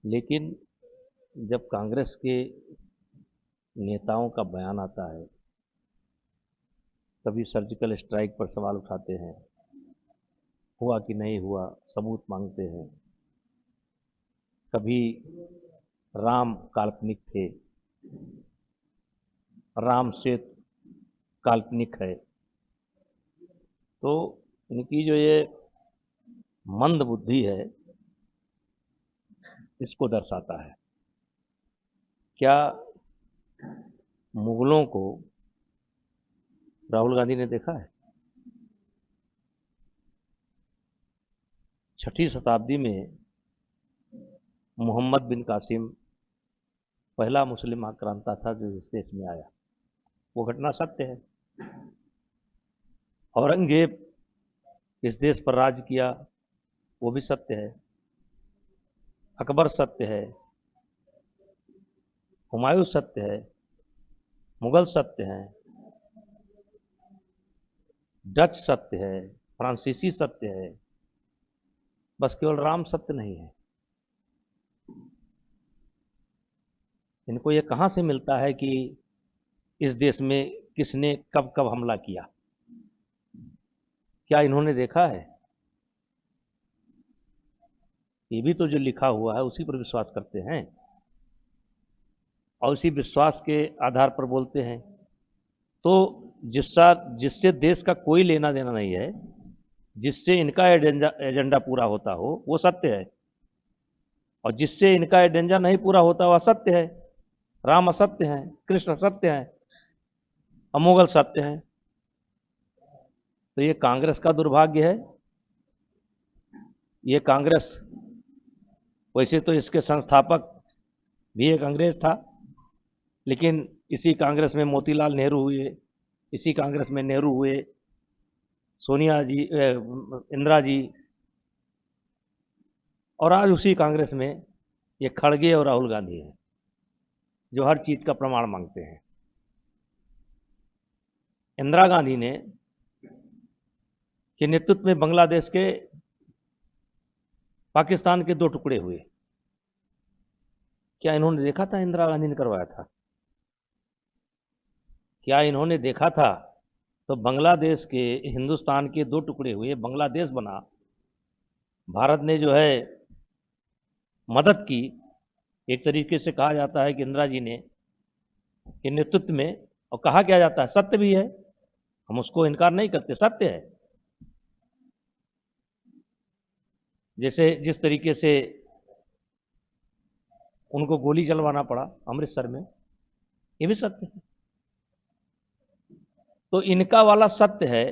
लेकिन जब कांग्रेस के नेताओं का बयान आता है, कभी सर्जिकल स्ट्राइक पर सवाल उठाते हैं, हुआ कि नहीं हुआ सबूत मांगते हैं, कभी राम काल्पनिक थे, राम सेतु काल्पनिक है, तो इनकी जो ये मंद बुद्धि है इसको दर्शाता है। क्या मुगलों को राहुल गांधी ने देखा है? 6वीं शताब्दी में मोहम्मद बिन कासिम पहला मुस्लिम आक्रांता था जो इस देश में आया। वो घटना सत्य है। औरंगजेब इस देश पर राज किया, वो भी सत्य है। अकबर सत्य है, हुमायूं सत्य है, मुगल सत्य है, डच सत्य है, फ्रांसीसी सत्य है, बस केवल राम सत्य नहीं है। इनको ये कहां से मिलता है कि इस देश में किसने कब कब हमला किया? क्या इन्होंने देखा है? ये भी तो जो लिखा हुआ है उसी पर विश्वास करते हैं और उसी विश्वास के आधार पर बोलते हैं। तो जिससे देश का कोई लेना देना नहीं है, जिससे इनका एजेंडा पूरा होता हो वो सत्य है, और जिससे इनका एजेंडा नहीं पूरा होता वो असत्य है। राम असत्य है, कृष्ण असत्य है, अमोगल सत्य है। तो ये कांग्रेस का दुर्भाग्य है। ये कांग्रेस, वैसे तो इसके संस्थापक भी एक अंग्रेज था, लेकिन इसी कांग्रेस में मोतीलाल नेहरू हुए, इसी कांग्रेस में नेहरू हुए, सोनिया जी, इंदिरा जी, और आज उसी कांग्रेस में ये खड़गे और राहुल गांधी हैं जो हर चीज का प्रमाण मांगते हैं। इंदिरा गांधी ने के नेतृत्व में बांग्लादेश के पाकिस्तान के 2 टुकड़े हुए। क्या इन्होंने देखा था इंदिरा गांधी ने करवाया था? क्या इन्होंने देखा था? तो बांग्लादेश के, हिंदुस्तान के 2 टुकड़े हुए, बांग्लादेश बना, भारत ने जो है मदद की। एक तरीके से कहा जाता है कि इंदिरा जी ने के नेतृत्व में, और कहा क्या जाता है, सत्य भी है, हम उसको इनकार नहीं करते, सत्य है। जैसे जिस तरीके से उनको गोली चलवाना पड़ा अमृतसर में, ये भी सत्य है। तो इनका वाला सत्य है,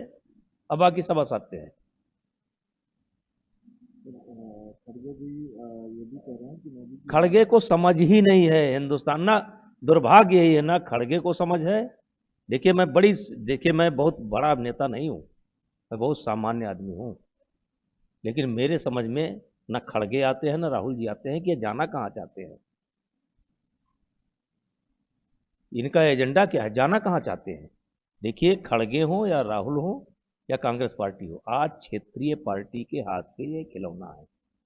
अब बाकी सब असत्य है। खड़गे भी ये भी कह रहे हैं कि मोदी जी खड़गे को समझ ही नहीं है हिंदुस्तान ना। दुर्भाग्य यही है ना, खड़गे को समझ है। देखिए मैं बहुत बड़ा नेता नहीं हूं, मैं बहुत सामान्य आदमी हूं, लेकिन मेरे समझ में न खड़गे आते हैं न राहुल जी आते हैं कि ये जाना कहां चाहते हैं, इनका एजेंडा क्या है, जाना कहां चाहते हैं। देखिए, खड़गे हो या राहुल हो या कांग्रेस पार्टी हो, आज क्षेत्रीय पार्टी के हाथ के ये खिलौना है।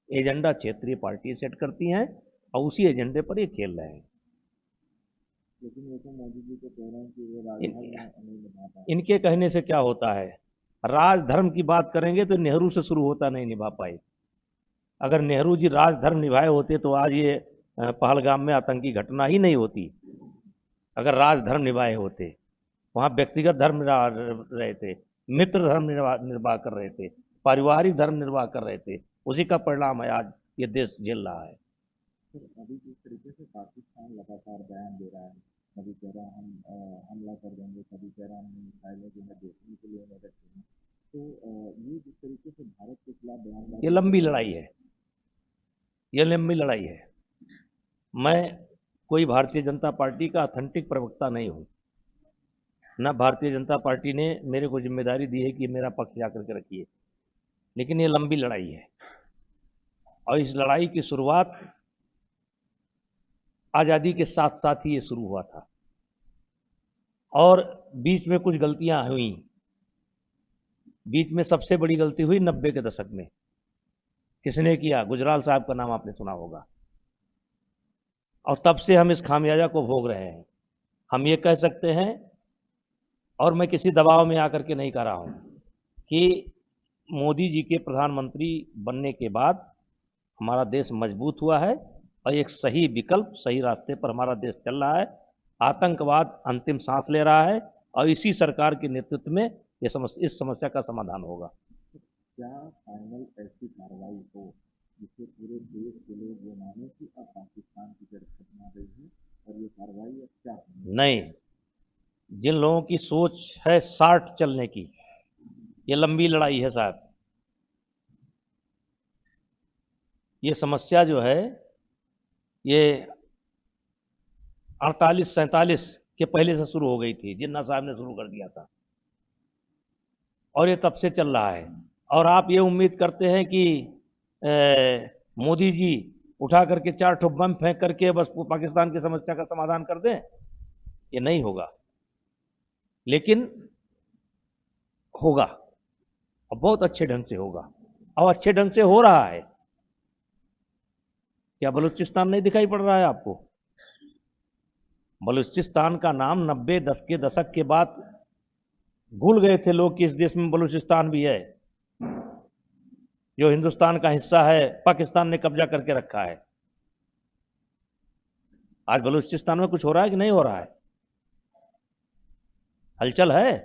एजेंडा क्षेत्रीय पार्टी सेट करती हैं और उसी एजेंडे पर ये खेल रहे हैं। लेकिन वो तो मोदी जी को कह रहे हैं कि वो इन, राजधर्म नहीं निभा पाए। इनके कहने से क्या होता है? राजधर्म की बात करेंगे तो नेहरू से शुरू होता, नहीं निभा पाए। अगर नेहरू जी राजधर्म निभाए होते तो आज ये पहलगाम में आतंकी घटना ही नहीं होती। अगर राजधर्म निभाए होते, वहां व्यक्तिगत धर्म रहे थे, मित्र धर्म निर्वाह कर रहे थे, पारिवारिक धर्म निर्वाह कर रहे थे, उसी का परिणाम है आज ये देश झेल रहा है। तो अभी जिस तरीके से पाकिस्तान लगातार बयान दे रहा है, कभी कह रहा है हम हमला कर देंगे, कभी कह रहा है हम मिसाइलों जो है देखने के लिए मदद करें, तो ये जिस तरीके से भारत के खिलाफ ये बयानबाजी कर लंबी रहा लड़ाई है, ये लंबी लड़ाई है। मैं कोई भारतीय जनता पार्टी का ऑथेंटिक प्रवक्ता नहीं हूं, न भारतीय जनता पार्टी ने मेरे को जिम्मेदारी दी है कि मेरा पक्ष जाकर के रखिए, लेकिन ये लंबी लड़ाई है और इस लड़ाई की शुरुआत आज़ादी के साथ साथ ही ये शुरू हुआ था और बीच में कुछ गलतियां हुई। बीच में सबसे बड़ी गलती हुई 90 के दशक में। किसने किया? गुजराल साहब का नाम आपने सुना होगा। और तब से हम इस खामियाजा को भोग रहे हैं। हम ये कह सकते हैं, और मैं किसी दबाव में आकर के नहीं कह रहा हूँ, कि मोदी जी के प्रधानमंत्री बनने के बाद हमारा देश मजबूत हुआ है और एक सही विकल्प, सही रास्ते पर हमारा देश चल रहा है। आतंकवाद अंतिम सांस ले रहा है और इसी सरकार के नेतृत्व में इस समस्या का समाधान होगा। क्या फाइनल ऐसी कार्रवाई हो जिससे पूरे देश के लोग ये माने कि अब पाकिस्तान की जड़ खत्म आ गई है और ये कार्रवाई अब क्या होनी? नहीं, जिन लोगों की सोच है शार्ट चलने की, ये लंबी लड़ाई है साहब। ये समस्या जो है ये 48-47 के पहले से शुरू हो गई थी, जिन्ना साहब ने शुरू कर दिया था, और ये तब से चल रहा है। और आप ये उम्मीद करते हैं कि मोदी जी उठा करके 4 ठो बम फेंक करके बस पाकिस्तान की समस्या का समाधान कर दें? ये नहीं होगा, लेकिन होगा, और बहुत अच्छे ढंग से होगा, और अच्छे ढंग से हो रहा है। क्या बलूचिस्तान नहीं दिखाई पड़ रहा है आपको? बलूचिस्तान का नाम 90 के दशक के बाद भूल गए थे लोग कि इस देश में बलूचिस्तान भी है, जो हिंदुस्तान का हिस्सा है, पाकिस्तान ने कब्जा करके रखा है। आज बलूचिस्तान में कुछ हो रहा है कि नहीं हो रहा है? हलचल है।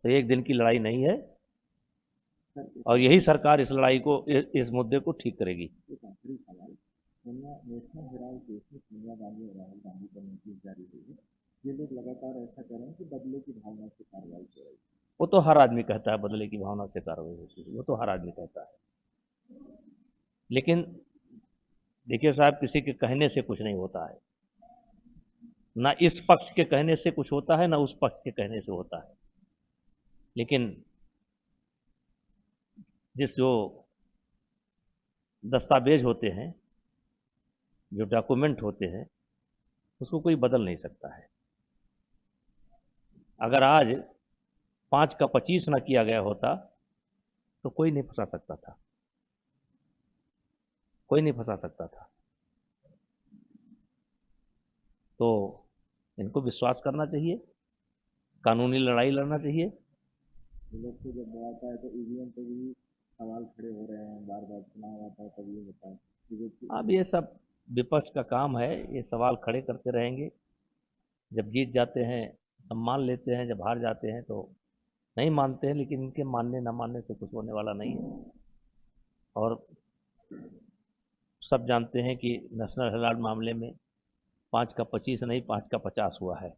तो एक दिन की लड़ाई नहीं है, और यही सरकार इस लड़ाई को, इस मुद्दे को ठीक करेगी। एक आखिरी सवाल, नेशनल हेराल्ड केस में सोनिया गांधी और राहुल गांधी पर नोटिस जारी हुई है। ये लोग लगातार ऐसा कर रहे हैं कि बदले की भावना से कार्रवाई हो रही है। वो तो हर आदमी कहता है बदले की भावना से कार्रवाई होती है, वो तो हर आदमी कहता है। लेकिन देखिए साहब, किसी के कहने से कुछ नहीं होता है, ना इस पक्ष के कहने से कुछ होता है, ना उस पक्ष के कहने से होता है। लेकिन जो दस्तावेज होते हैं, जो डॉक्यूमेंट होते हैं, उसको कोई बदल नहीं सकता है। अगर आज 5 का 25 ना किया गया होता तो कोई नहीं फंसा सकता था, कोई नहीं फंसा सकता था। तो इनको विश्वास करना चाहिए, कानूनी लड़ाई लड़ना चाहिए। लोग को जब आता है तो ईवीएम पे भी सवाल खड़े हो रहे हैं, बार बार चुनाव आता है तब ये होता है अब ये सब विपक्ष का काम है, ये सवाल खड़े करते रहेंगे। जब जीत जाते हैं तब मान लेते हैं, जब हार जाते हैं तो नहीं मानते हैं। लेकिन इनके मानने ना मानने से कुछ होने वाला नहीं है। और सब जानते हैं कि नेशनल हेराल्ड मामले में 5 का 25 नहीं, 5 का 50 हुआ है।